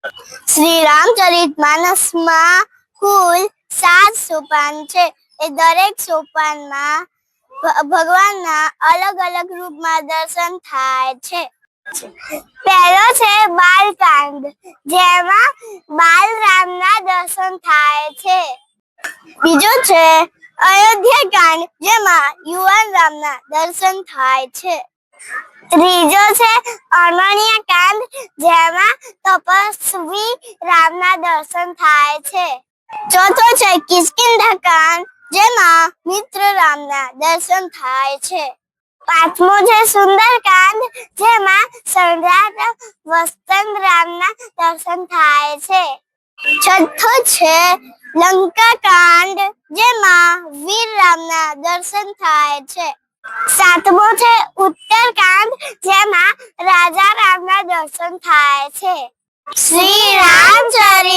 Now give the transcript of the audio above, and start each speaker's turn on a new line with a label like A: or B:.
A: શ્રી રામચરિતમાનસમાં કુલ 7 સોપાન છે. એ દરેક સોપાનમાં ભગવાનના અલગ અલગ રૂપમાં દર્શન થાય છે. પહેલો છે બાલકાંડ, જેમાં બાલરામના દર્શન થાય છે. બીજો છે અયોધ્યાકાંડ, જેમાં યુવાન રામના દર્શન થાય છે. ત્રીજો છે અરણ્યકાંડ, જેમાં તપસ્વી રામના દર્શન થાય છે. ચોથો છે કિષ્કિંધાકાંડ, જેમાં મિત્ર રામના દર્શન થાય છે. પાંચમો છે સુંદરકાંડ, જેમાં સમ્રાટ વસંત રામના દર્શન થાય છે. છઠ્ઠો છે લંકાકાંડ, જેમાં વીર રામના દર્શન થાય છે. સાતમો છે ઉત્તરકાંડ, જેમાં રાજા રામના દર્શન થાય છે. શ્રી રામચરિત